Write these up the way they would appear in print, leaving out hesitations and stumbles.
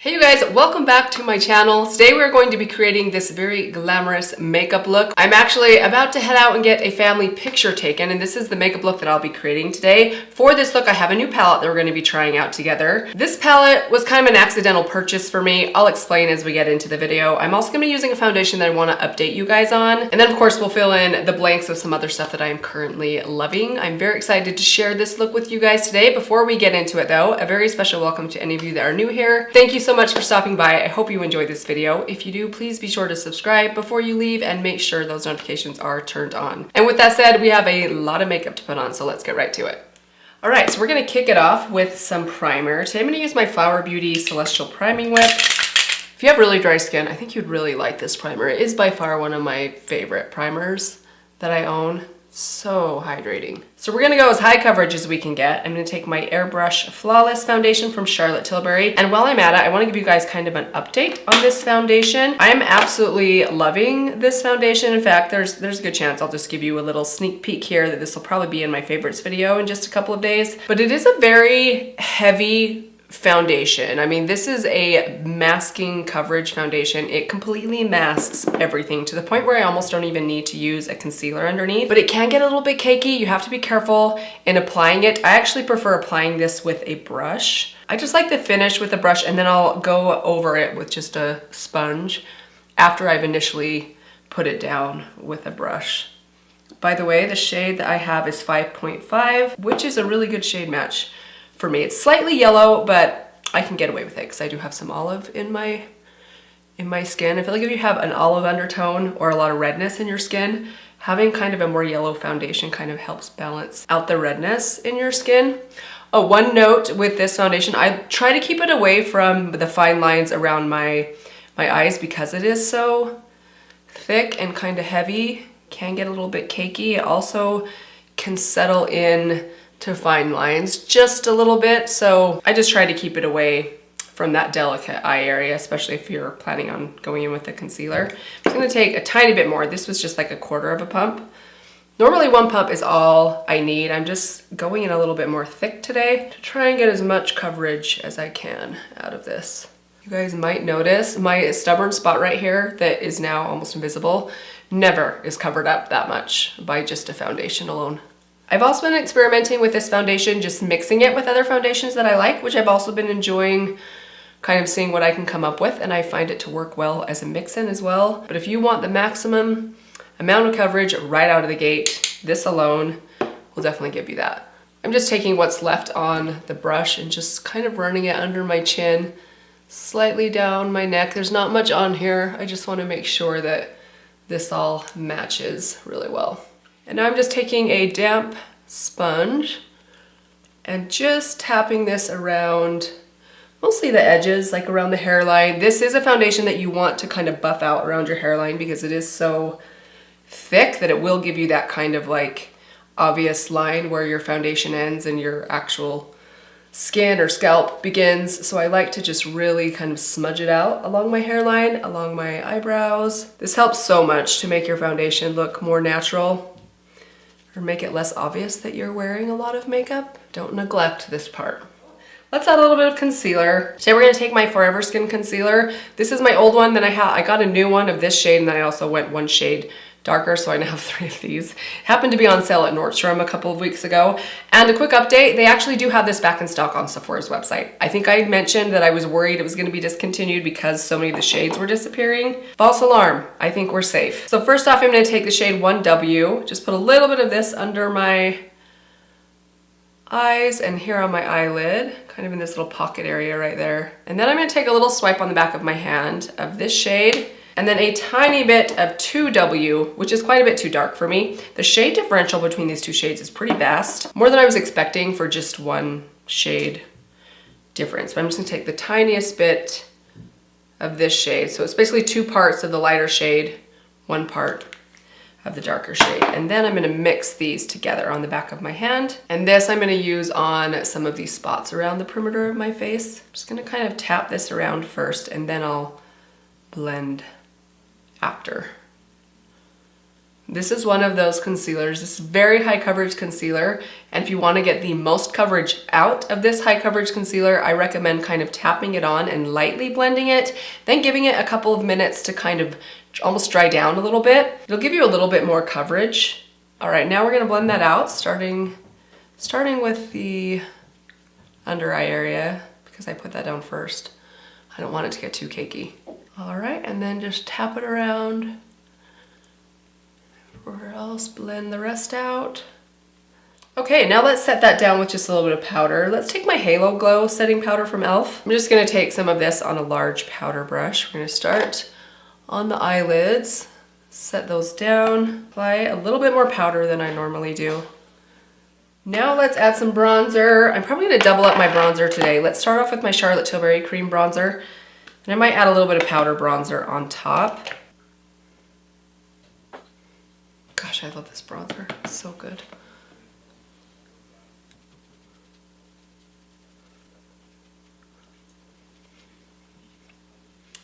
Hey you guys, welcome back to my channel. Today we're going to be creating this very glamorous makeup look. I'm actually about to head out and get a family picture taken, and this is the makeup look that I'll be creating today. For this look, I have a new palette that we're going to be trying out together. This palette was kind of an accidental purchase for me. I'll explain as we get into the video. I'm also going to be using a foundation that I want to update you guys on. And then of course we'll fill in the blanks with some other stuff that I am currently loving. I'm very excited to share this look with you guys today. Before we get into it though, a very special welcome to any of you that are new here. Thank you so much for stopping by. I hope you enjoyed this video. If you do, please be sure to subscribe before you leave and make sure those notifications are turned on. And with that said, we have a lot of makeup to put on, so let's get right to it. All right, so we're gonna kick it off with some primer. Today I'm gonna use my Flower Beauty Celestial Priming Whip. If you have really dry skin, I think you'd really like this primer. It is by far one of my favorite primers that I own. So hydrating. So we're gonna go as high coverage as we can get. I'm gonna take my Airbrush Flawless foundation from Charlotte Tilbury. And while I'm at it, I wanna give you guys kind of an update on this foundation. I am absolutely loving this foundation. In fact, there's a good chance I'll just give you a little sneak peek here that this will probably be in my favorites video in just a couple of days. But it is a very heavy foundation. I mean, this is a masking coverage foundation. It completely masks everything to the point where I almost don't even need to use a concealer underneath, but it can get a little bit cakey. You have to be careful in applying it. I actually prefer applying this with a brush. I just like the finish with a brush, and then I'll go over it with just a sponge after I've initially put it down with a brush. By the way, the shade that I have is 5.5, which is a really good shade match for me. It's slightly yellow, but I can get away with it because I do have some olive in my skin. I feel like if you have an olive undertone or a lot of redness in your skin, having kind of a more yellow foundation kind of helps balance out the redness in your skin. Oh, one note with this foundation, I try to keep it away from the fine lines around my eyes because it is so thick and kind of heavy. Can get a little bit cakey. It also can settle in to fine lines just a little bit, so I just try to keep it away from that delicate eye area, especially if you're planning on going in with a concealer. I'm just gonna take a tiny bit more. This was just like a quarter of a pump. Normally one pump is all I need. I'm just going in a little bit more thick today to try and get as much coverage as I can out of this. You guys might notice my stubborn spot right here that is now almost invisible never is covered up that much by just a foundation alone. I've also been experimenting with this foundation, just mixing it with other foundations that I like, which I've also been enjoying kind of seeing what I can come up with, and I find it to work well as a mix-in as well. But if you want the maximum amount of coverage right out of the gate, this alone will definitely give you that. I'm just taking what's left on the brush and just kind of running it under my chin, slightly down my neck. There's not much on here. I just want to make sure that this all matches really well. And now I'm just taking a damp sponge and just tapping this around mostly the edges, like around the hairline. This is a foundation that you want to kind of buff out around your hairline because it is so thick that it will give you that kind of like obvious line where your foundation ends and your actual skin or scalp begins. So I like to just really kind of smudge it out along my hairline, along my eyebrows. This helps so much to make your foundation look more natural, or make it less obvious that you're wearing a lot of makeup. Don't neglect this part. Let's add a little bit of concealer. Today we're gonna take my Forever Skin concealer. This is my old one that I got a new one of this shade, and then I also went one shade darker, so I now have 3 of these. It happened to be on sale at Nordstrom a couple of weeks ago. And a quick update, they actually do have this back in stock on Sephora's website. I think I mentioned that I was worried it was gonna be discontinued because so many of the shades were disappearing. False alarm, I think we're safe. So first off, I'm gonna take the shade 1W, just put a little bit of this under my eyes and here on my eyelid, kind of in this little pocket area right there. And then I'm gonna take a little swipe on the back of my hand of this shade, and then a tiny bit of 2W, which is quite a bit too dark for me. The shade differential between these two shades is pretty vast, more than I was expecting for just one shade difference. But I'm just gonna take the tiniest bit of this shade. So it's basically 2 parts of the lighter shade, 1 part of the darker shade. And then I'm gonna mix these together on the back of my hand. And this I'm gonna use on some of these spots around the perimeter of my face. I'm just gonna kind of tap this around first, and then I'll blend after. This is one of those concealers. This is very high coverage concealer. And if you want to get the most coverage out of this high coverage concealer, I recommend kind of tapping it on and lightly blending it, then giving it a couple of minutes to kind of almost dry down a little bit. It'll give you a little bit more coverage. All right, now we're gonna blend that out, starting with the under eye area, because I put that down first. I don't want it to get too cakey. All right, and then just tap it around. Everywhere else, blend the rest out. Okay, now let's set that down with just a little bit of powder. Let's take my Halo Glow setting powder from e.l.f. I'm just gonna take some of this on a large powder brush. We're gonna start on the eyelids, set those down, apply a little bit more powder than I normally do. Now let's add some bronzer. I'm probably gonna double up my bronzer today. Let's start off with my Charlotte Tilbury Cream Bronzer, and I might add a little bit of powder bronzer on top. Gosh, I love this bronzer, it's so good.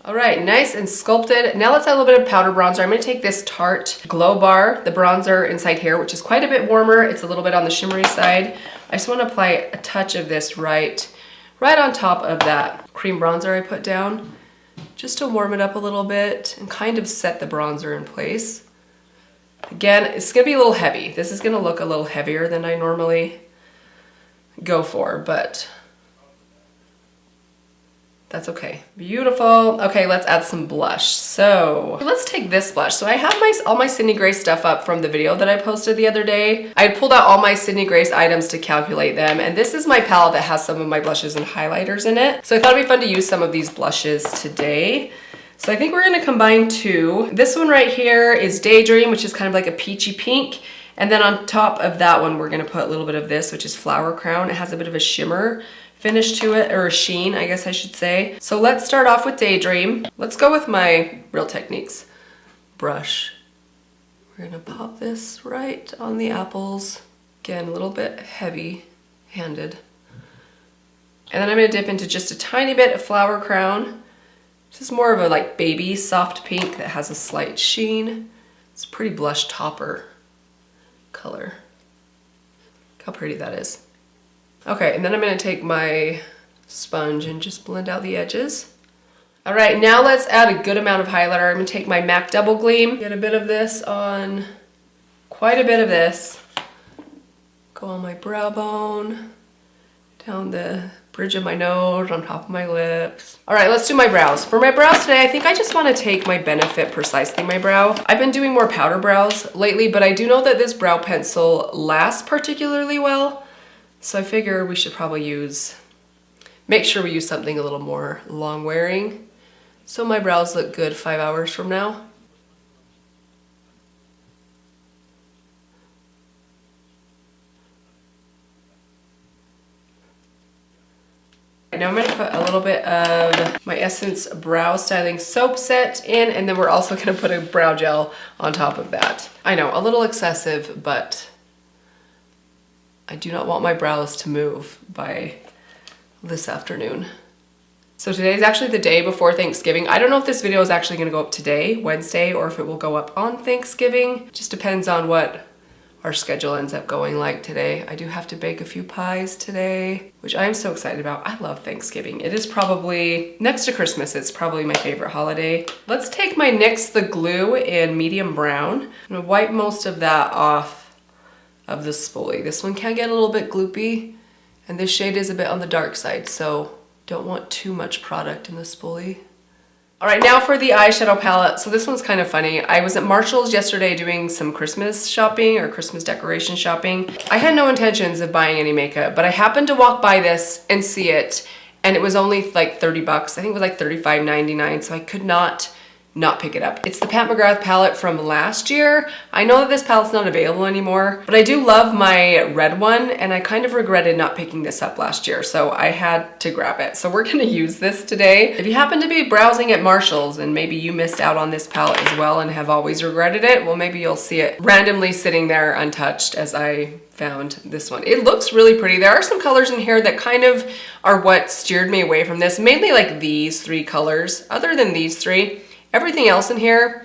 All right, nice and sculpted. Now let's add a little bit of powder bronzer. I'm gonna take this Tarte Glow Bar, the bronzer inside here, which is quite a bit warmer. It's a little bit on the shimmery side. I just wanna apply a touch of this right on top of that cream bronzer I put down, just to warm it up a little bit and kind of set the bronzer in place. Again, it's gonna be a little heavy. This is gonna look a little heavier than I normally go for, but that's okay. Beautiful. Okay, let's add some blush. So let's take this blush. So I have all my Sydney Grace stuff up from the video that I posted the other day. I pulled out all my Sydney Grace items to calculate them, and this is my palette that has some of my blushes and highlighters in it. So I thought it'd be fun to use some of these blushes today. So I think we're gonna combine two. This one right here is Daydream, which is kind of like a peachy pink. And then on top of that one, we're gonna put a little bit of this, which is Flower Crown. It has a bit of a shimmer finish to it, or a sheen, I guess I should say. So let's start off with Daydream. Let's go with my Real Techniques brush. We're gonna pop this right on the apples. Again, a little bit heavy-handed. And then I'm gonna dip into just a tiny bit of Flower Crown. This is more of a like baby soft pink that has a slight sheen. It's a pretty blush topper color. Look how pretty that is. Okay, and then I'm gonna take my sponge and just blend out the edges. All right, now let's add a good amount of highlighter. I'm gonna take my MAC Double Gleam, get a bit of this on, quite a bit of this. Go on my brow bone, down the bridge of my nose, on top of my lips. All right, let's do my brows. For my brows today, I think I just wanna take my Benefit Precisely My Brow. I've been doing more powder brows lately, but I do know that this brow pencil lasts particularly well. So I figure we should probably make sure we use something a little more long wearing, so my brows look good 5 hours from now. Now I'm gonna put a little bit of my Essence Brow Styling Soap Set in, and then we're also gonna put a brow gel on top of that. I know, a little excessive, but I do not want my brows to move by this afternoon. So today is actually the day before Thanksgiving. I don't know if this video is actually gonna go up today, Wednesday, or if it will go up on Thanksgiving. It just depends on what our schedule ends up going like today. I do have to bake a few pies today, which I am so excited about. I love Thanksgiving. It is probably, next to Christmas, it's probably my favorite holiday. Let's take my NYX The Glue in medium brown. I'm gonna wipe most of that off of the spoolie. This one can get a little bit gloopy, and this shade is a bit on the dark side, so don't want too much product in the spoolie. All right, now for the eyeshadow palette. So this one's kind of funny. I was at Marshall's yesterday doing some Christmas shopping or Christmas decoration shopping. I had no intentions of buying any makeup, but I happened to walk by this and see it, and it was only like 30 bucks. I think it was like $35.99, so I could not pick it up. It's the Pat McGrath palette from last year. I know that this palette's not available anymore, but I do love my red one, and I kind of regretted not picking this up last year, so I had to grab it. So we're gonna use this today. If you happen to be browsing at Marshall's and maybe you missed out on this palette as well and have always regretted it, well, maybe you'll see it randomly sitting there untouched as I found this one. It looks really pretty. There are some colors in here that kind of are what steered me away from this, mainly like these three colors. Other than these three, everything else in here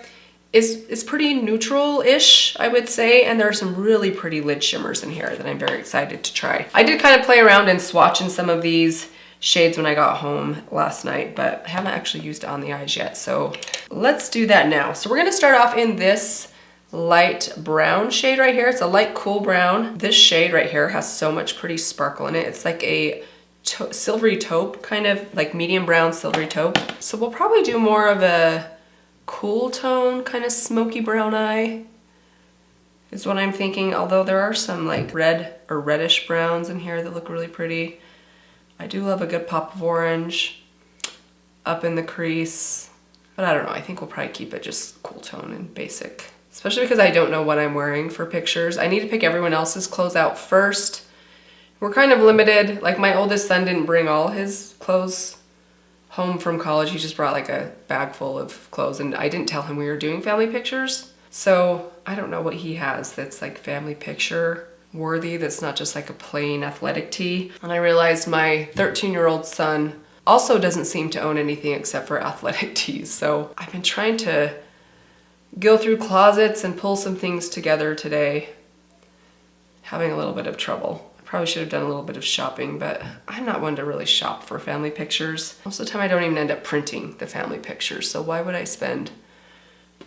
is pretty neutral-ish, I would say, and there are some really pretty lid shimmers in here that I'm very excited to try. I did kind of play around and swatch in some of these shades when I got home last night, but I haven't actually used it on the eyes yet, so let's do that now. So we're gonna start off in this light brown shade right here. It's a light cool brown. This shade right here has so much pretty sparkle in it. It's like a silvery taupe, kind of like medium brown silvery taupe. So we'll probably do more of a cool tone, kind of smoky brown eye is what I'm thinking, although there are some like red or reddish browns in here that look really pretty. I do love a good pop of orange up in the crease, but I don't know, I think we'll probably keep it just cool tone and basic, especially because I don't know what I'm wearing for pictures. I need to pick everyone else's clothes out first. We're kind of limited, like my oldest son didn't bring all his clothes home from college. He just brought like a bag full of clothes, and I didn't tell him we were doing family pictures. So I don't know what he has that's like family picture worthy, that's not just like a plain athletic tee. And I realized my 13-year-old son also doesn't seem to own anything except for athletic tees. So I've been trying to go through closets and pull some things together today, having a little bit of trouble. Probably should have done a little bit of shopping, but I'm not one to really shop for family pictures. Most of the time I don't even end up printing the family pictures, so why would I spend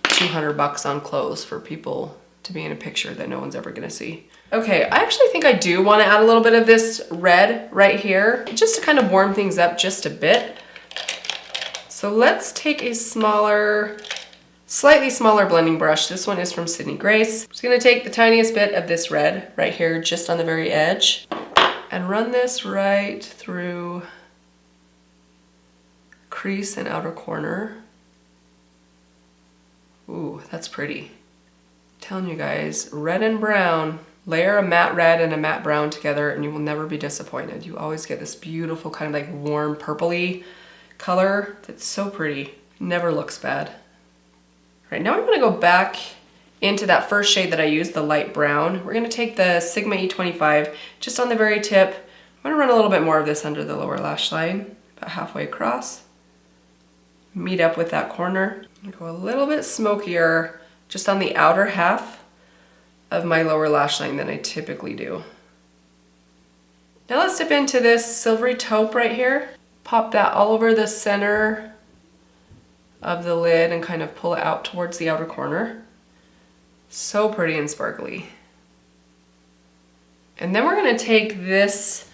200 bucks on clothes for people to be in a picture that no one's ever gonna see? Okay, I actually think I do want to add a little bit of this red right here, just to kind of warm things up just a bit. So let's take a slightly smaller blending brush. This one is from Sydney Grace. I'm just gonna take the tiniest bit of this red right here, just on the very edge, and run this right through crease and outer corner. Ooh, that's pretty. I'm telling you guys, red and brown, layer a matte red and a matte brown together and you will never be disappointed. You always get this beautiful kind of like warm purpley color that's so pretty. Never looks bad. Right, now I'm gonna go back into that first shade that I used, the light brown. We're gonna take the Sigma E25 just on the very tip. I'm gonna run a little bit more of this under the lower lash line, about halfway across. Meet up with that corner. I'm gonna go a little bit smokier just on the outer half of my lower lash line than I typically do. Now let's dip into this silvery taupe right here. Pop that all over the center of the lid and kind of pull it out towards the outer corner. So pretty and sparkly. And then we're gonna take this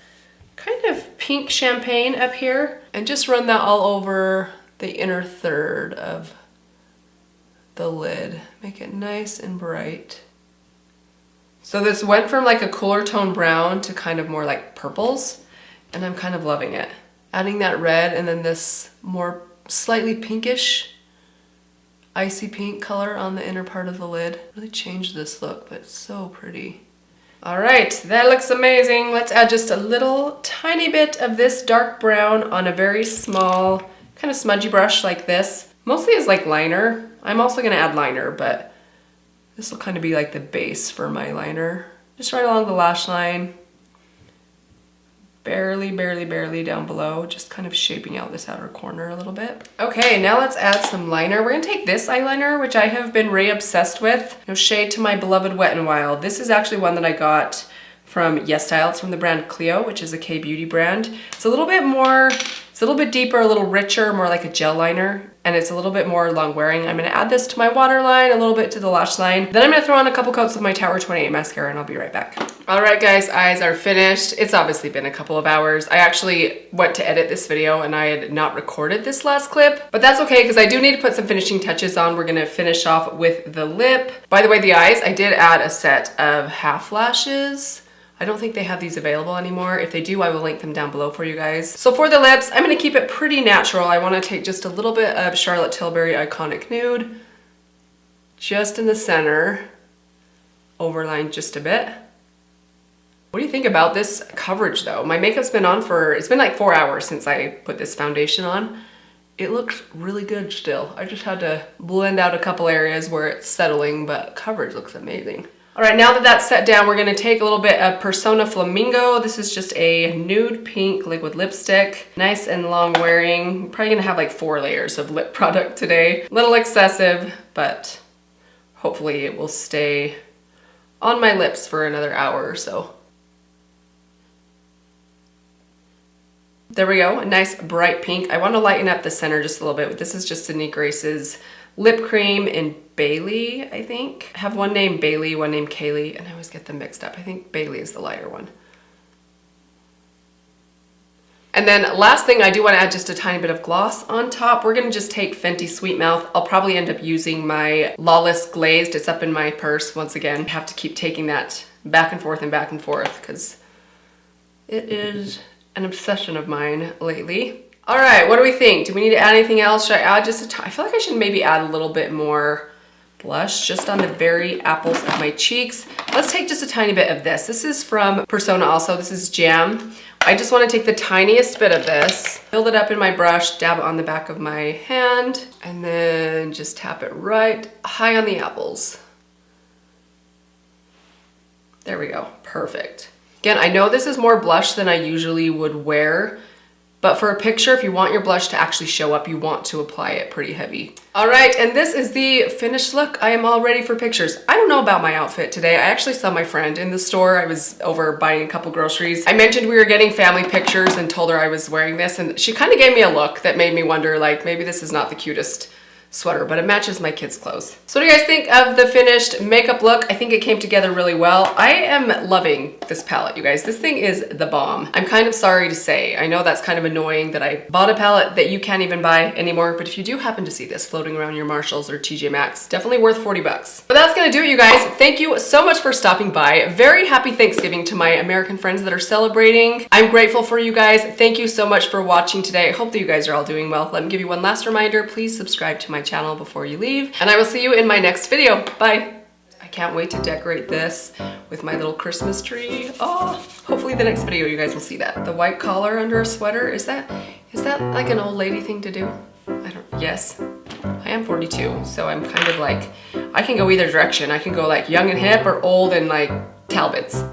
kind of pink champagne up here and just run that all over the inner third of the lid. Make it nice and bright. So this went from like a cooler tone brown to kind of more like purples, and I'm kind of loving it. Adding that red and then this more slightly pinkish, icy pink color on the inner part of the lid. Really changed this look, but it's so pretty. All right, that looks amazing. Let's add just a little tiny bit of this dark brown on a very small, kind of smudgy brush like this. Mostly as like liner. I'm also gonna add liner, but this will kind of be like the base for my liner. Just right along the lash line. Barely down below, just kind of shaping out this outer corner a little bit. Okay, now let's add some liner. We're gonna take this eyeliner, which I have been re-obsessed with. No shade to my beloved Wet n Wild. This is actually one that I got from YesStyle. It's from the brand Clio, which is a K-beauty brand. It's a little bit more, it's a little bit deeper, a little richer, more like a gel liner, and it's a little bit more long wearing. I'm gonna add this to my waterline, a little bit to the lash line. Then I'm gonna throw on a couple coats of my Tower 28 mascara and I'll be right back. All right guys, eyes are finished. It's obviously been a couple of hours. I actually went to edit this video and I had not recorded this last clip, but that's okay because I do need to put some finishing touches on. We're gonna finish off with the lip. By the way, the eyes, I did add a set of half lashes. I don't think they have these available anymore. If they do, I will link them down below for you guys. So for the lips, I'm gonna keep it pretty natural. I wanna take just a little bit of Charlotte Tilbury Iconic Nude, just in the center, overline just a bit. What do you think about this coverage though? My makeup's been on it's been like 4 hours since I put this foundation on. It looks really good still. I just had to blend out a couple areas where it's settling, but coverage looks amazing. All right, now that that's set down, we're gonna take a little bit of Persona Flamingo. This is just a nude pink liquid lipstick. Nice and long wearing. I'm probably gonna have like 4 layers of lip product today. A little excessive, but hopefully it will stay on my lips for another hour or so. There we go, a nice bright pink. I want to lighten up the center just a little bit. This is just Sydney Grace's lip cream in Bailey, I think. I have one named Bailey, one named Kaylee, and I always get them mixed up. I think Bailey is the lighter one. And then last thing, I do want to add just a tiny bit of gloss on top. We're going to just take Fenty Sweet Mouth. I'll probably end up using my Lawless Glazed. It's up in my purse once again. I have to keep taking that back and forth because it is an obsession of mine lately. All right, what do we think? Do we need to add anything else? Should I add just a tiny? I feel like I should maybe add a little bit more blush just on the very apples of my cheeks. Let's take just a tiny bit of this. This is from Persona also. This is Jam. I just want to take the tiniest bit of this, build it up in my brush, dab it on the back of my hand, and then just tap it right high on the apples. There we go, perfect. Again, I know this is more blush than I usually would wear, but for a picture, if you want your blush to actually show up, you want to apply it pretty heavy. All right, and this is the finished look. I am all ready for pictures. I don't know about my outfit today. I actually saw my friend in the store. I was over buying a couple groceries. I mentioned we were getting family pictures and told her I was wearing this, and she kind of gave me a look that made me wonder, like, maybe this is not the cutest sweater, but it matches my kids' clothes. So what do you guys think of the finished makeup look? I think it came together really well. I am loving this palette, you guys. This thing is the bomb. I'm kind of sorry to say. I know that's kind of annoying that I bought a palette that you can't even buy anymore, but if you do happen to see this floating around your Marshalls or TJ Maxx, definitely worth 40 bucks. But that's gonna do it, you guys. Thank you so much for stopping by. Very happy Thanksgiving to my American friends that are celebrating. I'm grateful for you guys. Thank you so much for watching today. I hope that you guys are all doing well. Let me give you one last reminder. Please subscribe to my channel before you leave, and I will see you in my next video. Bye. I can't wait to decorate this with my little Christmas tree. Oh, hopefully the next video you guys will see that. The white collar under a sweater, is that like an old lady thing to do? Yes. I am 42, so I'm kind of like, I can go either direction. I can go like young and hip or old and like Talbots.